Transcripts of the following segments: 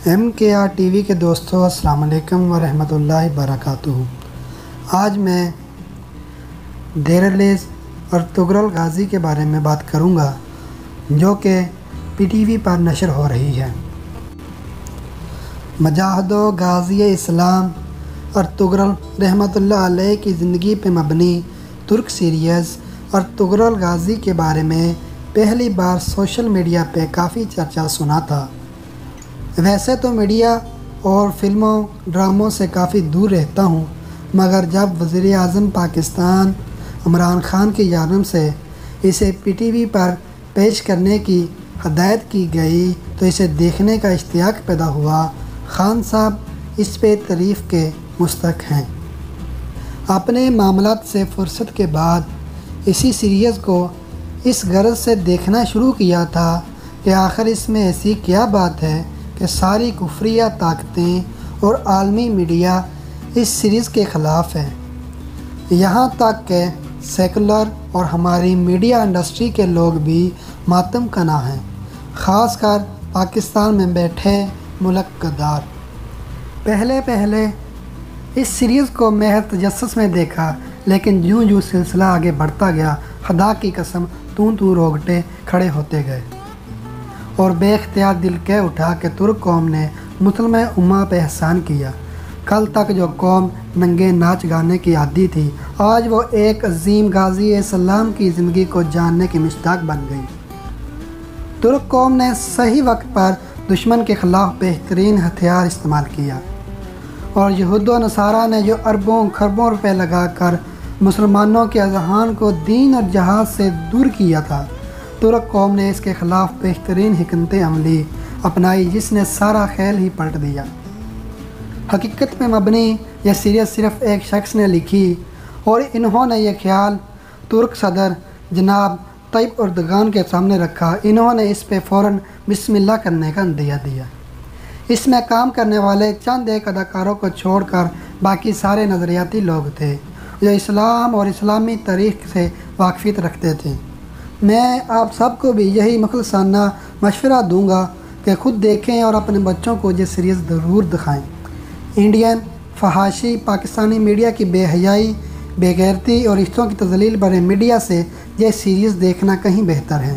MKR TV کے دوستوں السلام علیکم ورحمۃ اللہ وبرکاتہ۔ آج میں دیرلیز اور تغرل غازی کے بارے میں بات کروں گا جو کہ PTV پر نشر ہو رہی ہے۔ مجاہد و غازی اسلام اور تغرل رحمۃ اللہ علیہ کی زندگی پہ مبنی ترک سیریز اور تغرل غازی کے بارے میں پہلی بار سوشل میڈیا پہ کافی چرچا سنا تھا۔ ویسے تو میڈیا اور فلموں ڈراموں سے کافی دور رہتا ہوں، مگر جب وزیر اعظم پاکستان عمران خان کی جانب سے اسے PTV پر پیش کرنے کی ہدایت کی گئی تو اسے دیکھنے کا اشتیاق پیدا ہوا۔ خان صاحب اس پہ تعریف کے مستحق ہیں۔ اپنے معاملات سے فرصت کے بعد اسی سیریز کو اس غرض سے دیکھنا شروع کیا تھا کہ آخر اس میں ایسی کیا بات ہے کہ ساری کفریہ طاقتیں اور عالمی میڈیا اس سیریز کے خلاف ہے، یہاں تک کہ سیکولر اور ہماری میڈیا انڈسٹری کے لوگ بھی ماتم کنا ہیں، خاص کر پاکستان میں بیٹھے ملک گدار۔ پہلے اس سیریز کو محض تجسس میں دیکھا، لیکن جوں سلسلہ آگے بڑھتا گیا، خدا کی قسم تو روگٹے کھڑے ہوتے گئے اور بے اختیار دل کہہ اٹھا کہ ترک قوم نے مسلم امہ پہ احسان کیا۔ کل تک جو قوم ننگے ناچ گانے کی عادی تھی، آج وہ ایک عظیم غازی اسلام کی زندگی کو جاننے کی مشتاق بن گئی۔ ترک قوم نے صحیح وقت پر دشمن کے خلاف بہترین ہتھیار استعمال کیا، اور یہود و نصارہ نے جو اربوں خربوں روپے لگا کر مسلمانوں کے اذہان کو دین اور جہاد سے دور کیا تھا، ترک قوم نے اس کے خلاف بہترین حکمت عملی اپنائی جس نے سارا خیال ہی پلٹ دیا۔ حقیقت میں مبنی یہ سیریز صرف ایک شخص نے لکھی اور انہوں نے یہ خیال ترک صدر جناب طیب اردگان کے سامنے رکھا۔ انہوں نے اس پہ فوراً بسم اللہ کرنے کا عندیہ دیا۔ اس میں کام کرنے والے چند ایک اداکاروں کو چھوڑ کر باقی سارے نظریاتی لوگ تھے جو اسلام اور اسلامی تاریخ سے واقفیت رکھتے تھے۔ میں آپ سب کو بھی یہی مخلصانہ مشورہ دوں گا کہ خود دیکھیں اور اپنے بچوں کو یہ سیریز ضرور دکھائیں۔ انڈین فحاشی پاکستانی میڈیا کی بے حیائی، بے غیرتی اور رشتوں کی تذلیل برے میڈیا سے یہ سیریز دیکھنا کہیں بہتر ہے۔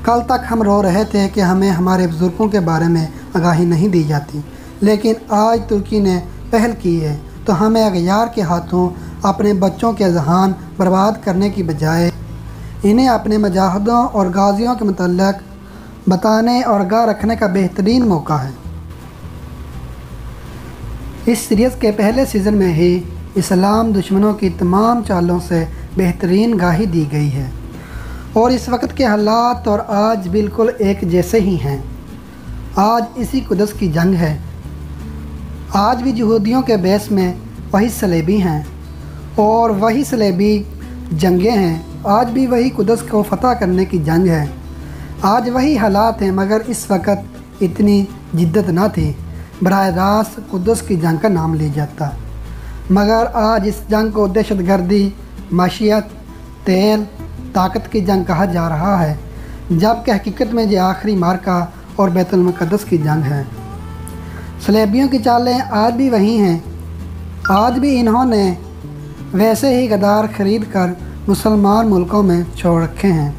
کل تک ہم رو رہے تھے کہ ہمیں ہمارے بزرگوں کے بارے میں آگاہی نہیں دی جاتی، لیکن آج ترکی نے پہل کی ہے تو ہمیں اغیار کے ہاتھوں اپنے بچوں کے اذہان برباد کرنے کی بجائے انہیں اپنے مجاہدوں اور غازیوں کے متعلق بتانے اور آگاہ رکھنے کا بہترین موقع ہے۔ اس سیریز کے پہلے سیزن میں ہی اسلام دشمنوں کی تمام چالوں سے بہترین گاہی دی گئی ہے، اور اس وقت کے حالات اور آج بالکل ایک جیسے ہی ہیں۔ آج اسی قدس کی جنگ ہے، آج بھی یہودیوں کے بیس میں وہی صلیبی ہیں اور وہی صلیبی جنگیں ہیں، آج بھی وہی قدس کو فتح کرنے کی جنگ ہے، آج وہی حالات ہیں، مگر اس وقت اتنی جدت نہ تھی۔ براہ راست قدس کی جنگ کا نام لیا جاتا، مگر آج اس جنگ کو دہشت گردی، معیشت، تیل، طاقت کی جنگ کہا جا رہا ہے، جبکہ حقیقت میں یہ آخری مارکہ اور بیت المقدس کی جنگ ہے۔ صلیبیوں کی چالیں آج بھی وہی ہیں، آج بھی انہوں نے ویسے ہی غدار خرید کر مسلمان ملکوں میں چھوڑ رکھے ہیں۔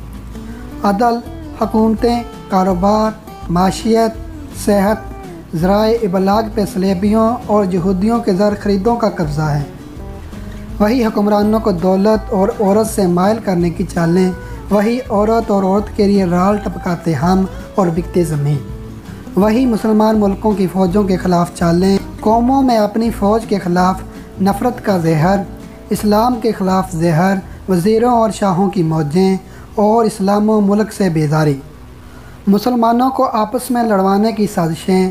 عدل، حکومتیں، کاروبار، معیشت، صحت، ذرائع ابلاغ پہ صلیبیوں اور یہودیوں کے زر خریدوں کا قبضہ ہے۔ وہی حکمرانوں کو دولت اور عورت سے مائل کرنے کی چالیں، وہی عورت اور عورت کے لیے رال ٹپکاتے ہم اور بکتے زمین، وہی مسلمان ملکوں کی فوجوں کے خلاف چالیں، قوموں میں اپنی فوج کے خلاف نفرت کا زہر، اسلام کے خلاف زہر، وزیروں اور شاہوں کی موجیں اور اسلام و ملک سے بیزاری، مسلمانوں کو آپس میں لڑوانے کی سازشیں،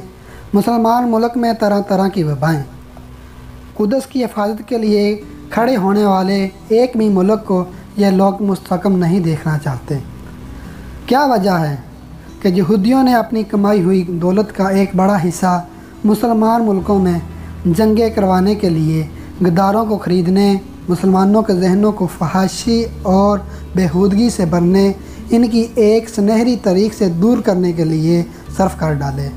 مسلمان ملک میں طرح طرح کی وبائیں۔ قدس کی حفاظت کے لیے کھڑے ہونے والے ایک بھی ملک کو یہ لوگ مستحکم نہیں دیکھنا چاہتے۔ کیا وجہ ہے کہ یہودیوں نے اپنی کمائی ہوئی دولت کا ایک بڑا حصہ مسلمان ملکوں میں جنگیں کروانے کے لیے، غداروں کو خریدنے، مسلمانوں کے ذہنوں کو فحاشی اور بےہودگی سے بھرنے، ان کی ایک سنہری تاریخ سے دور کرنے کے لیے صرف کر ڈالے۔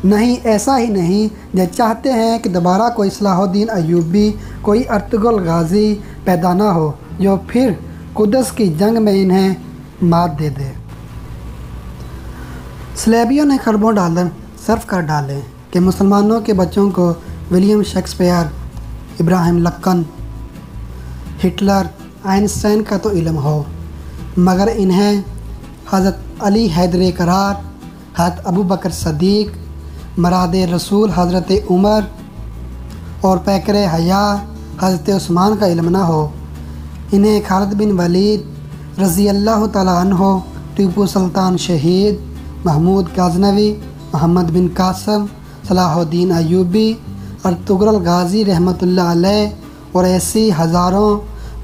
نہیں، ایسا ہی نہیں، یہ چاہتے ہیں کہ دوبارہ کوئی صلاح الدین ایوبی، کوئی ارطغرل غازی پیدا نہ ہو جو پھر قدس کی جنگ میں انہیں مات دے دے۔ صلیبیوں نے خربوں ڈالر صرف کر ڈالے کہ مسلمانوں کے بچوں کو ولیم شیکسپیئر، ابراہیم لنکن، ہٹلر، آئنسٹائن کا تو علم ہو، مگر انہیں حضرت علی حیدر کرار، حضرت ابو بکر صدیق، مراد رسول حضرت عمر اور پیکر حیا حضرت عثمان کا علم نہ ہو۔ انہیں خالد بن ولید رضی اللہ تعالیٰ عنہ، ٹیپو سلطان شہید، محمود غزنوی، محمد بن قاسم، صلاح الدین ایوبی، ارطغرل غازی رحمۃ اللہ علیہ اور ایسی ہزاروں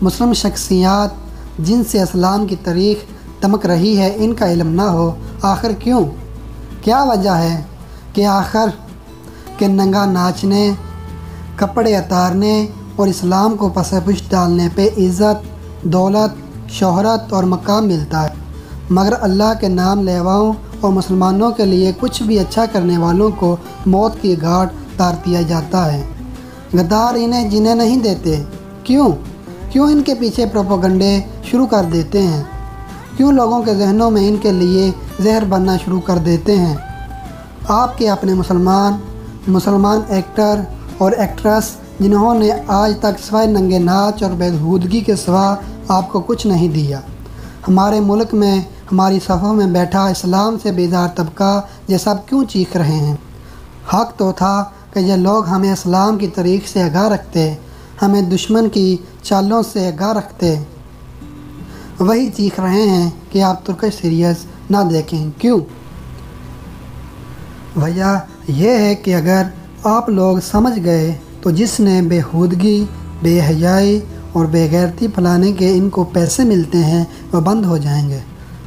مسلم شخصیات جن سے اسلام کی تاریخ دمک رہی ہے، ان کا علم نہ ہو۔ آخر کیوں؟ کیا وجہ ہے کہ آخر کہ ننگا ناچنے، کپڑے اتارنے اور اسلام کو پس پشت ڈالنے پہ عزت، دولت، شہرت اور مقام ملتا ہے، مگر اللہ کے نام لیواؤں اور مسلمانوں کے لیے کچھ بھی اچھا کرنے والوں کو موت کی گھاٹ اتار دیا جاتا ہے۔ غدار انہیں جینے نہیں دیتے۔ کیوں ان کے پیچھے پروپیگنڈے شروع کر دیتے ہیں؟ کیوں لوگوں کے ذہنوں میں ان کے لیے زہر بننا شروع کر دیتے ہیں؟ آپ کے اپنے مسلمان ایکٹر اور ایکٹریس جنہوں نے آج تک سوائے ننگے ناچ اور بےہودگی کے سوا آپ کو کچھ نہیں دیا، ہمارے ملک میں ہماری صفوں میں بیٹھا اسلام سے بیزار طبقہ یہ سب کیوں چیخ رہے ہیں؟ حق تو تھا کہ یہ لوگ ہمیں اسلام کی تاریخ سے آگاہ رکھتے، ہمیں دشمن کی چالوں سے آگاہ رکھتے۔ وہی چیخ رہے ہیں کہ آپ ترکش سیریز نہ دیکھیں۔ کیوں؟ وجہ یہ ہے کہ اگر آپ لوگ سمجھ گئے تو جس نے بےہودگی، بے حیائی اور بے غیرتی پھیلانے کے ان کو پیسے ملتے ہیں وہ بند ہو جائیں گے۔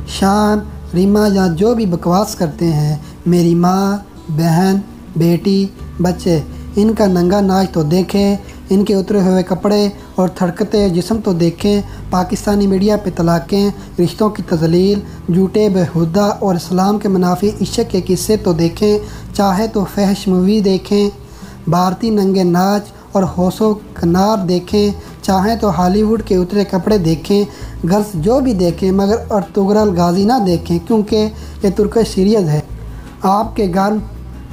شان، ریما یا جو بھی بکواس کرتے ہیں، میری ماں، بہن، بیٹی، بچے، ان کا ننگا ناچ تو دیکھیں، ان کے اترے ہوئے کپڑے اور تھڑکتے جسم تو دیکھیں، پاکستانی میڈیا پہ طلاقیں، رشتوں کی تضلیل، جھوٹے بےہودہ اور اسلام کے منافی عشق کے قصے تو دیکھیں، چاہے تو فحش مووی دیکھیں، بھارتی ننگے ناچ اور ہوش و کنار دیکھیں، چاہیں تو ہالی ووڈ کے اترے کپڑے دیکھیں، غرض جو بھی دیکھیں، مگر ارطغرل غازی نہ دیکھیں، کیونکہ یہ ترکش سیریز ہے۔ آپ کے گھر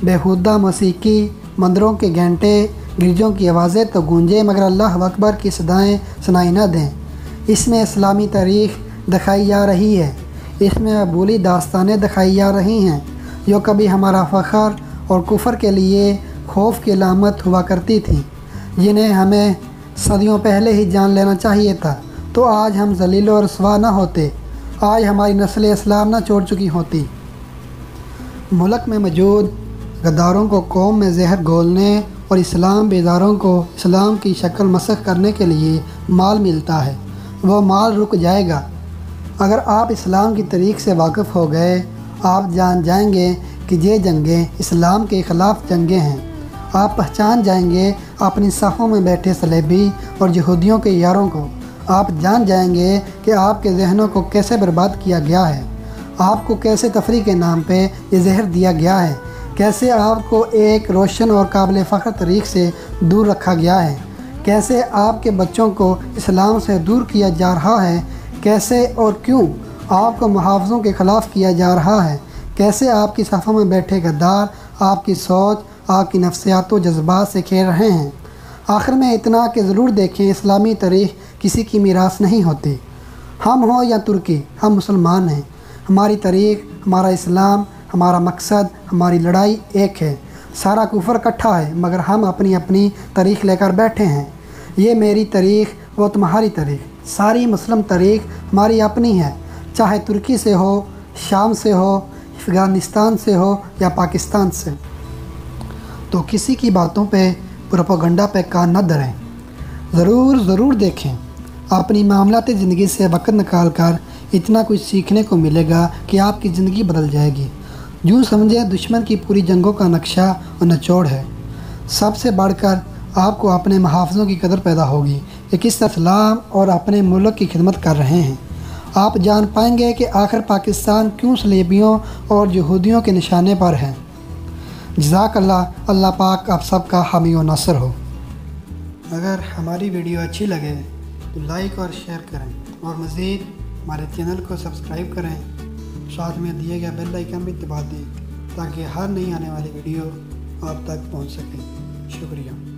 بےہودہ موسیقی، مندروں کے گھنٹے، گرجوں کی آوازیں تو گونجیں، مگر اللہ اکبر کی صدائیں سنائی نہ دیں۔ اس میں اسلامی تاریخ دکھائی جا رہی ہے، اس میں ابولی داستانیں دکھائی جا رہی ہیں جو کبھی ہمارا فخر اور کفر کے لیے خوف کی علامت ہوا کرتی تھیں، جنہیں ہمیں صدیوں پہلے ہی جان لینا چاہیے تھا، تو آج ہم ذلیل و رسوا نہ ہوتے، آج ہماری نسل اسلام نہ چھوڑ چکی ہوتی۔ ملک میں موجود غداروں کو قوم میں زہر گھولنے اور اسلام بیداروں کو اسلام کی شکل مسخ کرنے کے لیے مال ملتا ہے، وہ مال رک جائے گا۔ اگر آپ اسلام کی تاریخ سے واقف ہو گئے، آپ جان جائیں گے کہ یہ جنگیں اسلام کے خلاف جنگیں ہیں۔ آپ پہچان جائیں گے اپنی صفوں میں بیٹھے صلیبی اور یہودیوں کے یاروں کو۔ آپ جان جائیں گے کہ آپ کے ذہنوں کو کیسے برباد کیا گیا ہے، آپ کو کیسے تفریح کے نام پہ یہ زہر دیا گیا ہے، کیسے آپ کو ایک روشن اور قابل فخر تاریخ سے دور رکھا گیا ہے، کیسے آپ کے بچوں کو اسلام سے دور کیا جا رہا ہے، کیسے اور کیوں آپ کو محافظوں کے خلاف کیا جا رہا ہے، کیسے آپ کی صفوں میں بیٹھے غدار آپ کی سوچ، آپ کی نفسیات و جذبات سے کھیل رہے ہیں۔ آخر میں اتنا کہ ضرور دیکھیں، اسلامی تاریخ کسی کی میراث نہیں ہوتی۔ ہم ہوں یا ترکی، ہم مسلمان ہیں، ہماری تاریخ، ہمارا اسلام، ہمارا مقصد، ہماری لڑائی ایک ہے۔ سارا کفر اکٹھا ہے، مگر ہم اپنی اپنی تاریخ لے کر بیٹھے ہیں۔ یہ میری تاریخ، وہ تمہاری تاریخ، ساری مسلم تاریخ ہماری اپنی ہے، چاہے ترکی سے ہو، شام سے ہو، افغانستان سے ہو یا پاکستان سے۔ تو کسی کی باتوں پہ، پروپیگنڈا پہ کان نہ دھریں، ضرور دیکھیں۔ اپنی معاملات زندگی سے وقت نکال کر اتنا کچھ سیکھنے کو ملے گا کہ آپ کی زندگی بدل جائے گی۔ یوں سمجھیں دشمن کی پوری جنگوں کا نقشہ اور نچوڑ ہے۔ سب سے بڑھ کر آپ کو اپنے محافظوں کی قدر پیدا ہوگی کہ کس طرح اسلام اور اپنے ملک کی خدمت کر رہے ہیں۔ آپ جان پائیں گے کہ آخر پاکستان کیوں صلیبیوں اور یہودیوں کے نشانے پر ہے۔ جزاک اللہ، اللہ پاک آپ سب کا حامی و ناصر ہو۔ اگر ہماری ویڈیو اچھی لگے تو لائک اور شیئر کریں، اور مزید ہمارے چینل کو سبسکرائب کریں، ساتھ میں دیے گئے بیل آئیکن بھی دبا دیں تاکہ ہر نئی آنے والی ویڈیو آپ تک پہنچ سکے۔ شکریہ۔